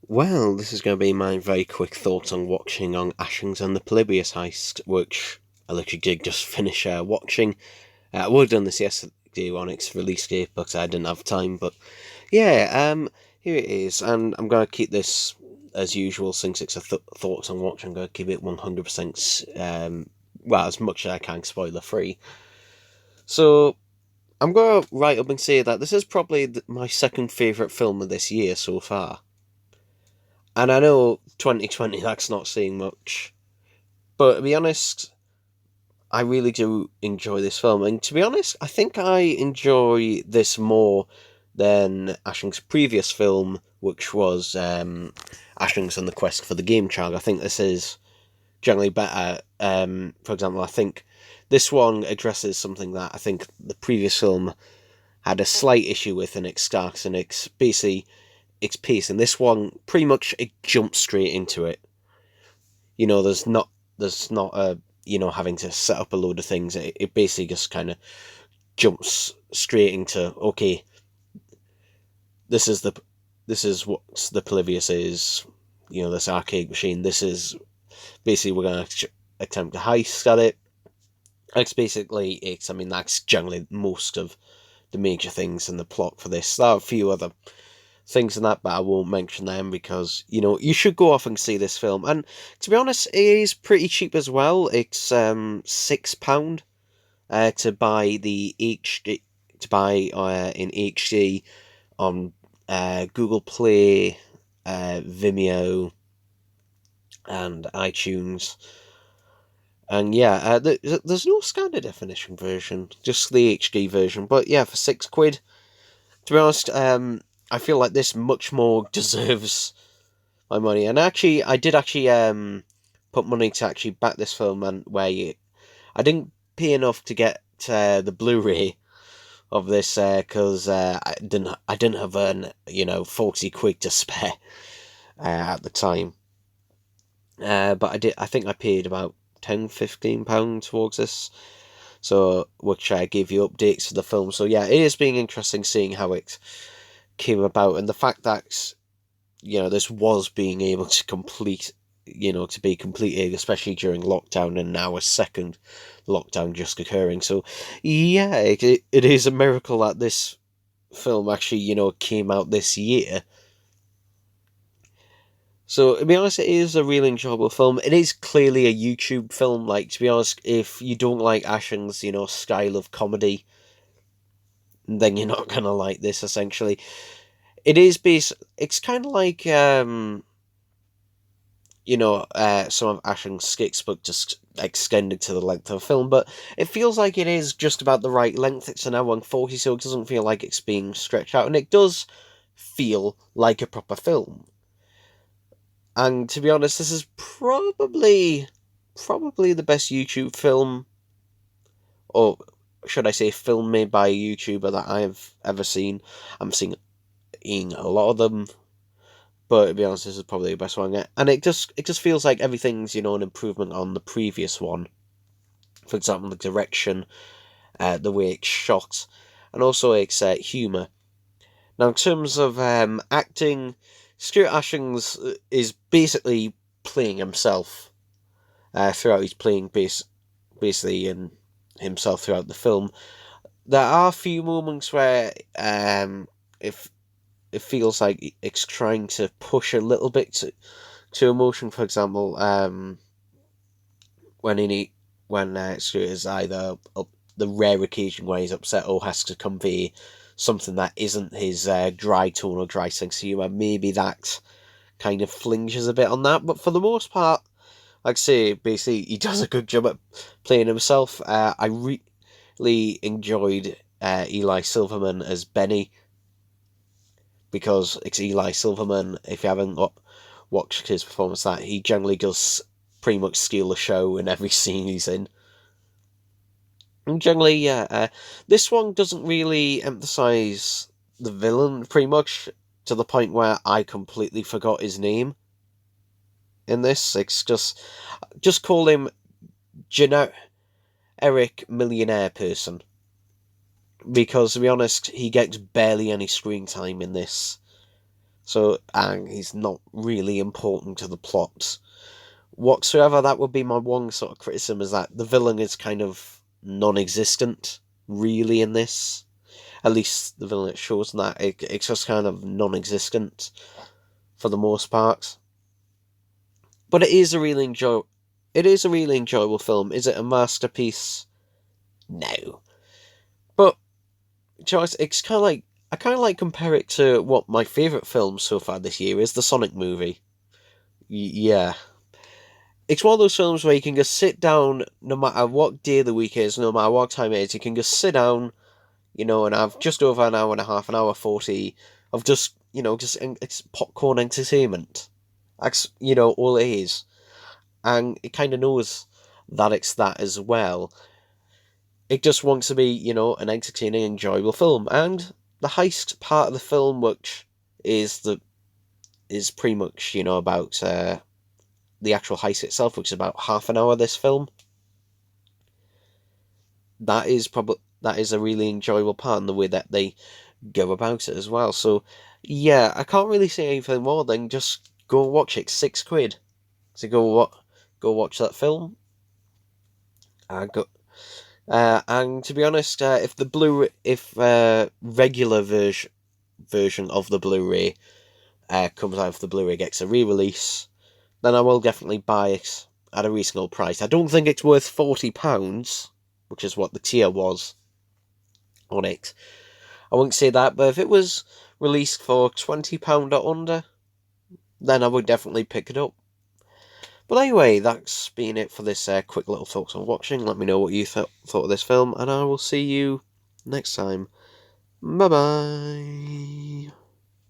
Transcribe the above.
Well, this is going to be my very quick thoughts on watching on Ashens and the Polybius Heist, which I literally did just finish watching. I would have done this yesterday on its release date, but I didn't have time. But yeah, here it is, and I'm going to keep this as usual. Since it's a thoughts on watching, I'm going to keep it 100%. Well, as much as I can, spoiler free. So I'm going to write up and say that this is probably my second favourite film of this year so far. And I know 2020, that's not saying much. But to be honest, I really do enjoy this film. And to be honest, I think I enjoy this more than Ashing's previous film, which was Ashing's and the Quest for the Game Child. I think this is generally better. For example, I think this one addresses something that I think the previous film had a slight issue with in its start, and it's basically its pace. And this one, pretty much, it jumps straight into it. There's not a having to set up a load of things. It basically just kind of jumps straight into, okay, this is the this is what the Polybius is. This arcade machine. This is basically, we're going to attempt to heist at it. I mean, that's generally most of the major things in the plot for this. There are a few other things in that, but I won't mention them because you should go off and see this film. And to be honest, it is pretty cheap as well. It's £6 to buy the HD in HD on Google Play, Vimeo, and iTunes. And yeah, there's no standard definition version, just the HD version. But yeah, for £6, to be honest, I feel like this much more deserves my money. And actually, I did actually put money to actually back this film, and I didn't pay enough to get the Blu-ray of this because I didn't have 40 quid to spare at the time. But I think I paid about £10-15 towards this. So, which gave you updates for the film. So yeah, it is being interesting seeing how it came about, and the fact that this was being able to be completed, especially during lockdown, and now a second lockdown just occurring. So yeah, it is a miracle that this film actually came out this year. So, to be honest, it is a really enjoyable film. It is clearly a YouTube film. Like, to be honest, if you don't like Ashen's, style of comedy, then you're not gonna like this. Essentially, it is based. It's kind of like some of Ashen's skits, but just extended to the length of a film. But it feels like it is just about the right length. It's an hour and 40, so it doesn't feel like it's being stretched out, and it does feel like a proper film. And to be honest, this is probably the best YouTube film, or should I say, film made by a YouTuber that I have ever seen. I'm seeing a lot of them, but to be honest, this is probably the best one yet. And it just feels like everything's an improvement on the previous one. For example, the direction, the way it's shot, and also its humour. Now, in terms of acting, Stuart Ashings is basically playing himself throughout. He's playing basically in himself throughout the film. There are a few moments where if it feels like it's trying to push a little bit to emotion. For example, when Stuart is either the rare occasion where he's upset or has to convey something that isn't his dry tone or dry sense of humour, maybe that kind of flinches a bit on that. But for the most part, like I say, basically he does a good job at playing himself. I really enjoyed Eli Silverman as Benny, because it's Eli Silverman. If you haven't watched his performance, that he generally does pretty much steal the show in every scene he's in. And generally, yeah, this one doesn't really emphasise the villain, pretty much, to the point where I completely forgot his name in this. It's just call him generic millionaire person, because to be honest, he gets barely any screen time in this. So, and he's not really important to the plot whatsoever. That would be my one sort of criticism, is that the villain is kind of non-existent, really, in this. At least the villain that shows that it's just kind of non-existent for the most part. But it is a really enjoyable film. Is it a masterpiece? No. But Joyce, it's kind of like I kind of like compare it to what my favourite film so far this year is, the Sonic movie. Yeah, it's one of those films where you can just sit down, no matter what day of the week is, no matter what time it is, you can just sit down, and have just over an hour and a half, an hour 40 of just, it's popcorn entertainment. That's, all it is. And it kind of knows that it's that as well. It just wants to be, an entertaining, enjoyable film. And the heist part of the film, which is pretty much, about the actual heist itself, which is about half an hour of this film. That is a really enjoyable part in the way that they go about it as well. So yeah, I can't really say anything more than just go watch it. £6. So go watch that film. And to be honest, if regular version of the Blu-ray comes out, if the Blu-ray gets a re-release, then I will definitely buy it at a reasonable price. I don't think it's worth £40, which is what the tier was on it. I wouldn't say that, but if it was released for £20 or under, then I would definitely pick it up. But anyway, that's been it for this quick little thoughts on watching. Let me know what you thought of this film, and I will see you next time. Bye bye.